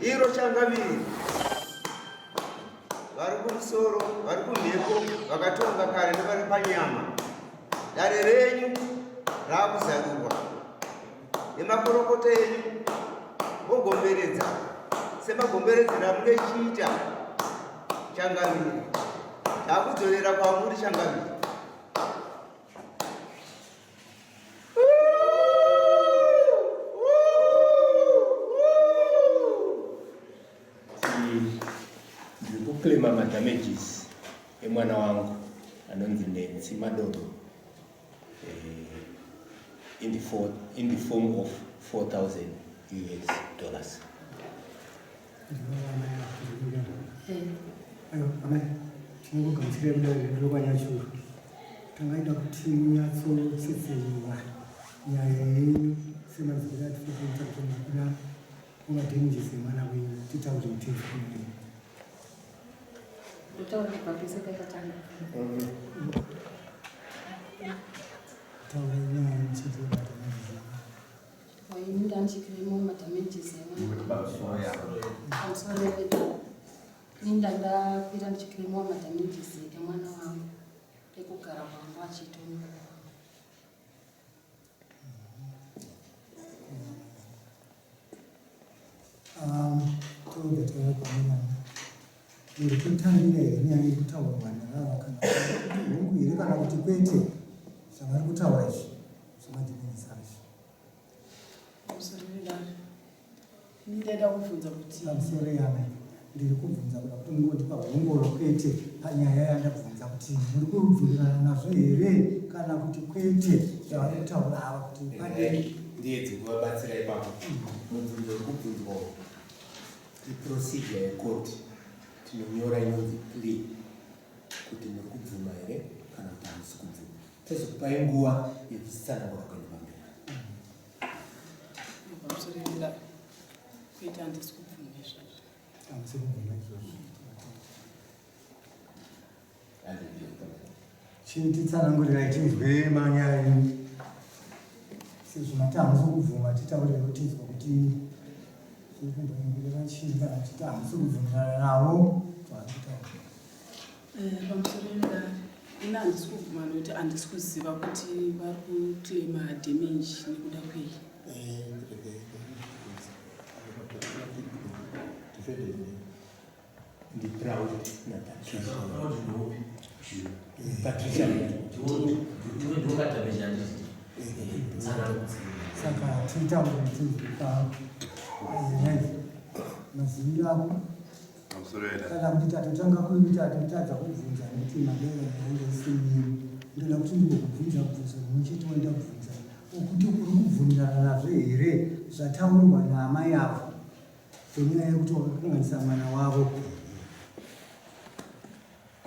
Iro changaviri vari kumusoro vari kumhepo vakatonga kare nevari panyama dare renyu raakuzarurwa nemakorokota enyu vogomberedza semagomberedzera munge chiita changaviri taakudzorera kwamuri changaviri claim damages emwana wangu anonzi Nancy Madodo in the form of $4,000 US. ndiri kubvunza kuti mungondipa hongoro kwete panyaya yandabvunza kuti muri kubvunzana nazvo here kana kuti kwete zvavari kutaura ava kuti ndiye dzikuvabatsira ipapo mubvunzo uri kubvunzwa iprocedure yecourt tinonyora inonzi plea kuti muri kubvuma here kana kuti hamisi kubvuma tozokupai nguva yekuzitsanangura kuenda pamberi kuita handisi kubvuma izvozvo chititsanangurirai tinzwe manyaya enyu sezvo mati hamisi kubvuma titaurirewo tinzwa kuti chii kana kuti hamisi kubvumirana navo twaari kutaura pamusoro endari ina handisi kubvuma nokuti handisi kuziva kuti vari kuclaima damage nekuda kwei the proud Patricia saka titaure tinzwa maziviro ako kana kuti tatotanga kuita tatotadza kubvunza nekuti madera yange isinini ndoda kuti ndingokubvunza bvunzo rimwechete wandabvunza ukuti uri kubvumirana nazvo here zvataurwa naamai avo zvenyaya yekuti wakakanganisa mwana wavo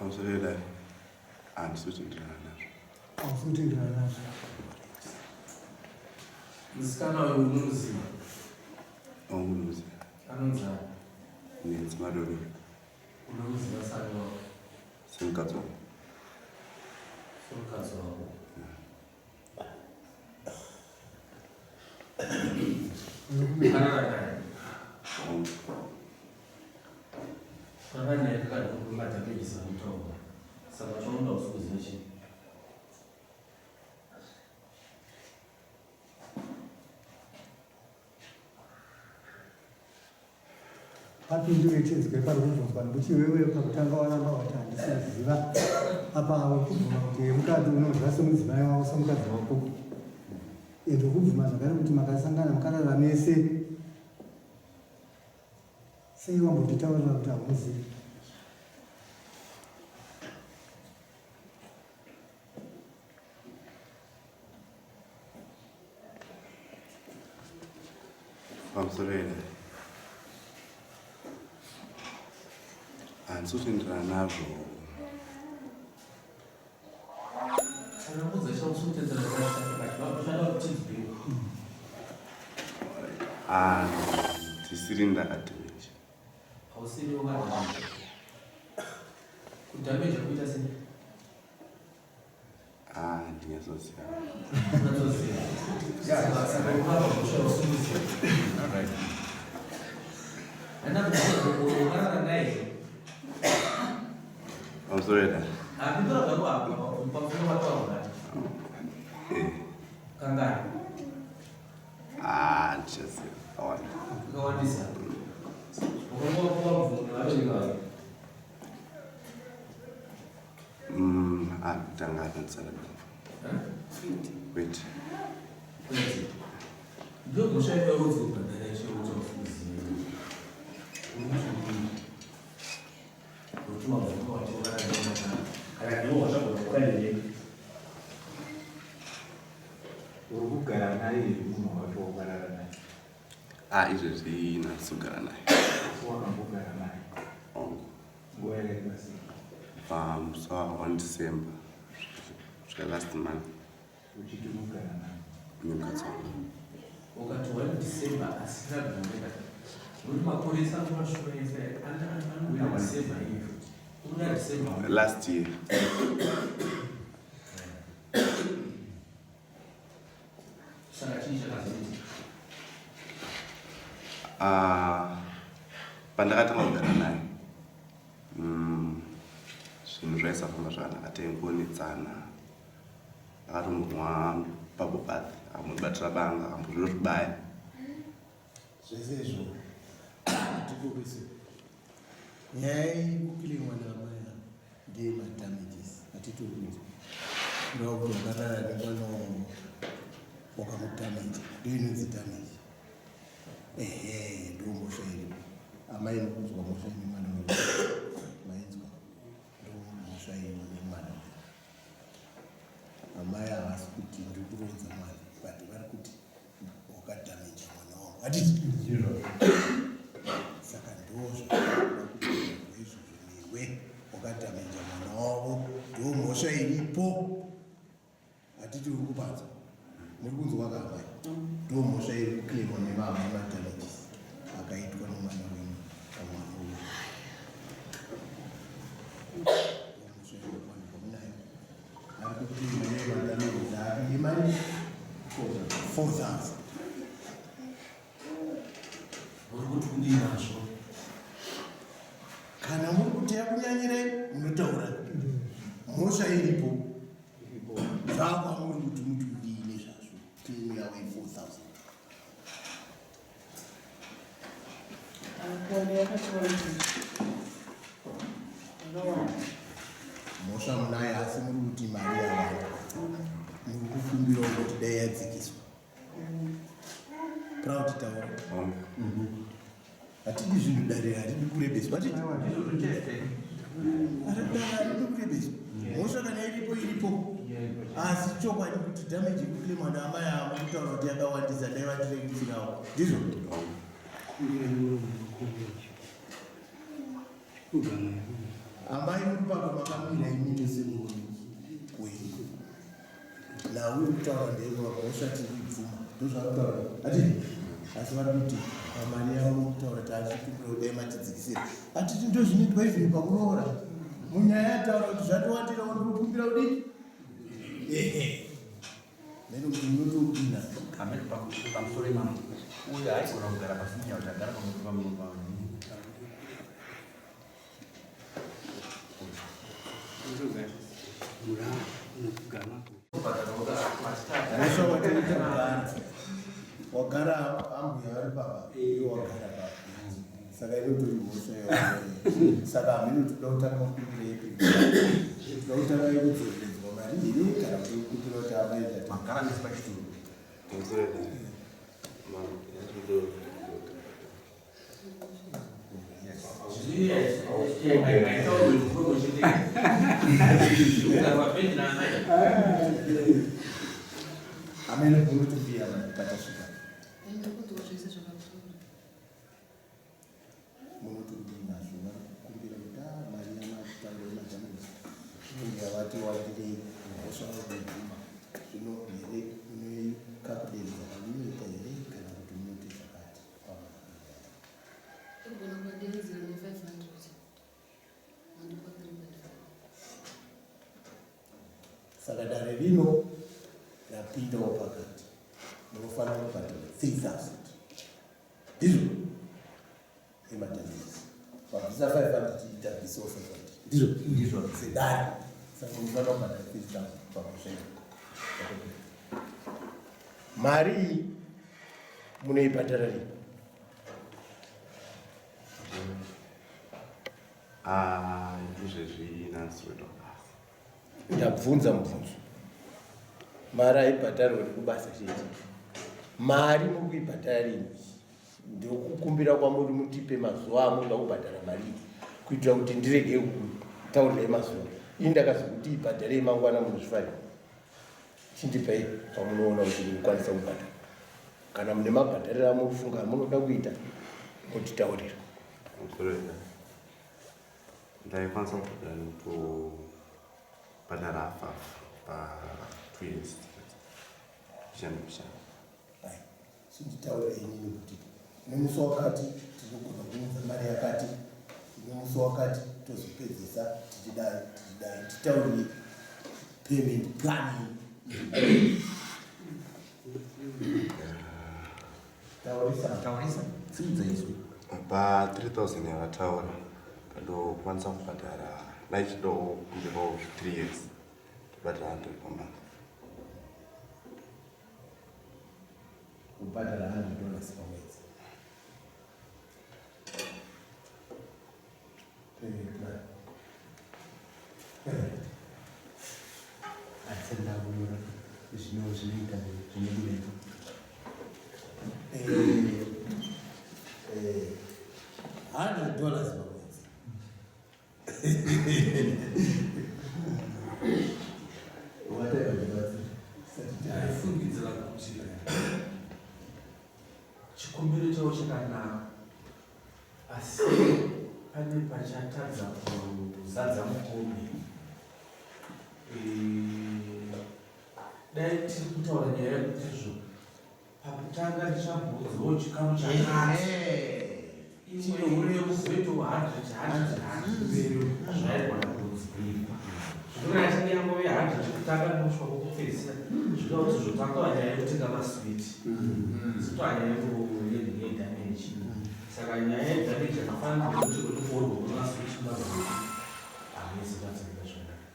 Ausoreda handisi kutenderana nazvo. Hausi kutenderana nazvo. Musikana uyu unomuziva? Unomuziva. Anonzi Nancy Madodo. Unomuziva sani wako? Semukadzi wangu. Semukadzi wako. Unokumekanana naye? Kana naye kana kumadhamejisa mutombo. Saka chaunoda kuziva chii? Papindure chinzwe pari kubvunzwa nokuti iwewe pakutanga waramba wati handisi kuziva apa kubvuma kuti mukadzi unonzwa semudzimai wavo semukadzi wako ende kubvuma zvakare kuti makasangana makarara mese sei wambototaurira kuti hamuzivi? pamusoro handisi kutenderana nazvo. Handisiri ndakadhemeja. Hausiri wakadhemeja. Kudhameja kuita sei? Ndinyazoziva. Unatsoziva. Saka unapa kusha usimuziva. Alright. Unogarara naye. Pamusoro Handinoda zvangu apa pamusoro wataura. Kangari. Ndichaziva akawanda. Akawandisa. Ukangowa mvunhu vabereki vake. Tanga akansara wait. Ndio mshauri wa rufu badala ya shule uchafuzi. Utuma mvungu wa chokana na mwana. Kana ndio washabu kwa nini? Urukugara naye umuntu wachokana naye. Izvezvi nasogara naye. Wakambogara naye. Ngoere basi. Musi wa1 December last month. Uchitumugara naye. Mukadzi. Wakati 1 December asina kuoneka. Muri mapolisa kumashureza ana December hiyo. Kuna December last year. Saka chisha kazini. Pandakatanga kugara naye zvinhu zvaisafamba zvakanaka taingoonetsana. Akatomwa bubble bath, akambobatira banga, akambozvirobaya. Zvese izvo tikukwese nyaya yekukilimwa namaya ndeyemadamages atitokuti kurava kuti wakarara nemwana wakamudamaja ndiyo inonzi damage. Ndo mbosha iripo. Amai nokuzwa mbosha ine mwana mainzwa ndo mbosha ine mwana. Amai havasi kuti ndiri kuronza mwana but vari kuti wakadamaja mwana wangu hatiti saka ndozvakuda kuti izvozvo newe wakadamaja mwana wavo ndo mhosva iripo. Hatiti uri kupadza muri kunzwa kamai ndo mhosva iri kuklemwa nevamwe madamages akaitwa nomwana wenyu kamwana uyu. Mhosva inowanikwa munayo ari kuklemwa nemadamages ake emari 4,000. Muri kuti kudinazvo. Kana muri kuteya kunyanyirei munotaura mhosva iripo zvakwamuri kuti muti kudini zvazvo klemu yavo 4,000. Mhosva munayo asi muri kuti mari yawanda muri kukumbirawo kuti dai yadzikiswa. Proud taura hatidi zvinhu darira hatidi kurebeswa hatidi kurebeswa. Mhosva kana iripo asi chokwadi kuti damage yekuklemwa naamai avo kutaura kuti yakawandisa dai vatirekisirawo ndizvo. Amai muri papa makamira imini semuri wenyu nauye kutaura ndeiwamhosva tiri kubvuma ndozvakutaura hatidi. Asi vari kuti pamari yavo mukutaura kuti achitumbira kudai matidzikisira hatiti ndo zvinoitwa izvini pakuroora munyaya yataura kuti zvatiwandirawo ndiri kukumbira kudii neno kuti munotopinda pamusoro imamo uye haigona kugara pasi munyaya kuti agara wagara ambuya vari papa iwe wagara papa saka inotori mhosva saka haminotoda kutanga kukumbirei toda kutanga yekudzoredzwa mari iri kana kuti kukumbira kuti amaita magara nesi pachituru Amene kunotubia patasuka. Munotubia nazvo kumbira kuti Maria matando mazamisa. Ndia vati wadire ngoswa kuguma. Zvino here unoikakudenza unoita here kana kuti unoita zvakati. Saka dare rino rapindawo pakati munofanira kubhadhara 3,000 ndizvo ematandisi pabvisa 500 tiita bhisawo 500 ndizvo sedare saka munofanira kubhadhara 3,000 pamushaina. Mari iyi munoibhadhara rini? Izvezvi nansweto ndabvunza mubvunzo. Mari aibhadharwa nekubasa chete. Mari muri kuibhadhara rini? Ndikukumbira kwamuri mutipe mazuva amunoda kubhadhara mari kuitira kuti ndirege kutaurirai mazuva. Ini ndakazokuti ibhadharei mangwana munozvifarira. Chindipai pamunoona kuti mukwanisa kubhadhara. Kana mune mabhadhariro amunofunga amunoda kuita mutitaurira. ndaikwanisa kubhadhara hafu pa2 years zvichanda. Chinditaura inini kuti nemusi wakati tinogona kuunza mari yakati, nemusi wakati tozopedzisa tichidai titaurire payment plan. Taurisa tsidza izvo Pa 3,000 yakataura ndokwanisa kubhadhara naichidawo kumbirawo 3 years kubhadhara 100 per month. Kubhadhara $100 pamwedzi. Asenda kunyora zvinoita zvinodiwepo. $100 pamwedzi. Aifungidzira kuti chikumbiro chavo chakanaka, asi pane pachatadza kuzadza mukombe. Dai tiri kutaura nyaya yekuti izvo pakutanga ndichabvunzawo chikamu chakati imwe uri kuzoitawo 100 zvaigona kudzivirwa. Zvinoita kuti yangove 100 kutanga nosvika kwokupedzisira zvinoda kuti zvotangwa nyaya yekutenga maswiti dzitwa nyaya yedamage. Saka nyaya yedamage yakafanana nekuti kunoforwa kwemaswiti mazviti havisi kubatsirika zvakanaka.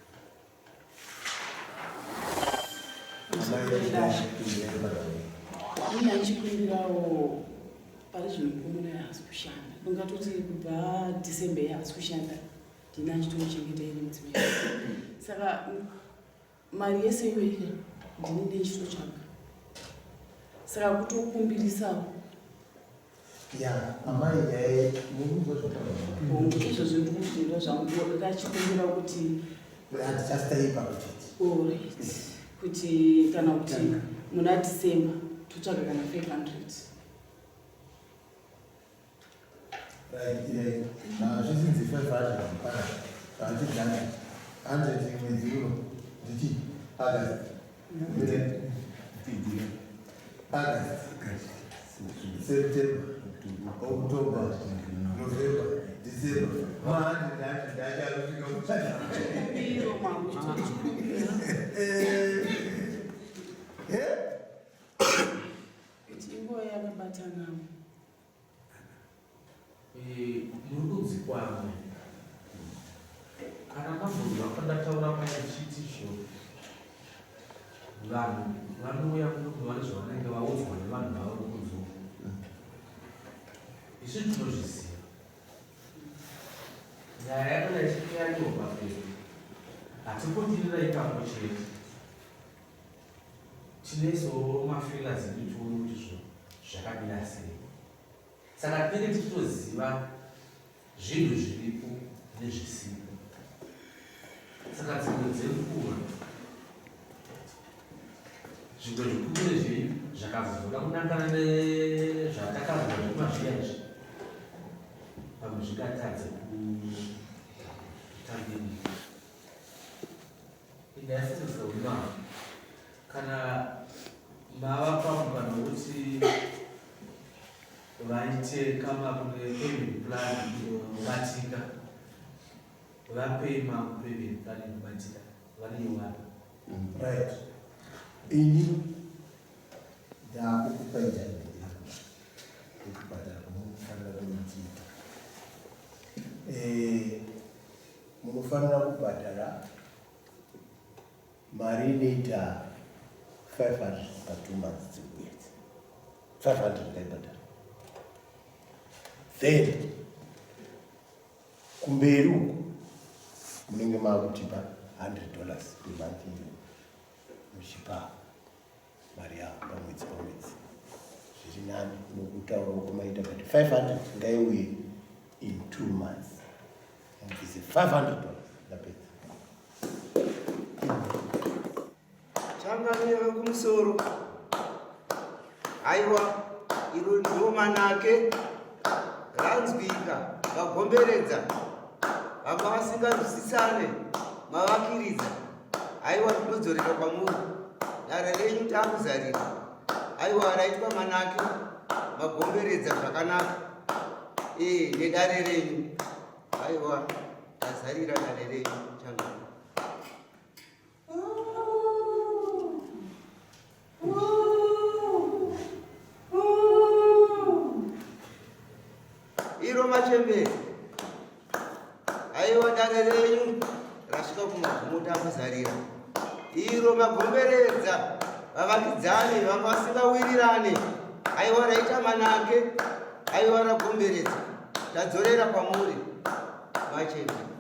Ina chikumbirawo pari zvinokomona yaasi kushanda. Ungatoti kubva December yaasi kushanda. Ndina chitochengeta ine mudzimai. Saka mari yese iyoyo ndine nechito changa. Saka kutokumbirisawo. Ya, amai yae munhu zvotaura. Izvo zvindikufunda zvangu ndakachikumbira kuti handichatei pakuchiti. Alright. Kuti kana kuti muna December totsvaga kana 500. Right, zvizinzi 500 pana. Zvichidhana 100 mwedzi uno ndichi August. August, September, October, November, December. Inguva yakabatana. Murudzi kwamwe kana mabvunzo akandataura pachiti zvo vanhu vanouya kuti vane zvavanenge vaudzwa nevanhu vavo kunzo isu tinozviziva nyaya yakadai ichiyariwa paperi hatipotirira ipapo chete tinesowo mafilas edu tione kuti zvakadira sei. Saka tinenge tichitoziva zvinhu zviripo nezvisipo. Saka dzimwe dzenguva zvinhu zvikuru nezvenyu zvakazoda kunangana nezvatakazwa zvemazviya izvi pamwe zvikatadza kutambeni indayasesezauma kana mava pamukana wekuti vaite kama kune payment plan inobatika vapei mangu payment plan inobatika vaneiwana right ini ndakukupa ijambo yako kukubhadhara kunofanira kunochiita munofanira kubhadhara mari inoita 500 per 2 months dzekuedzi 500 kaibhadhara then kumberi uku munenge makutipa $100 per month muchipa mari yavo pamwedzi zviri nani nokutaura kumaita kuti 500 ngaiuye in 2 months mubvise $500 ndapedza changamire kumusoro. Aiwa, iro ndo manake ranzwika vagomberedza vanga vasinganzwisisane mavakiridza. Aiwa, ndinodzorera kwamuri dare renyu takuzarira. Aiwa, raitwa manake magomberedza zvakanaka nedare renyu. Aiwa, tazarira dare renyu changamire. Iro machembere. Aiwa, dare renyu rasvika kumagumo takuzarira. Iro magomberedza vavakidzani vanga vasingawirirane. Aiwa, raita manake. Aiwa, ragomberedza. Tadzorera kwamuri machembere.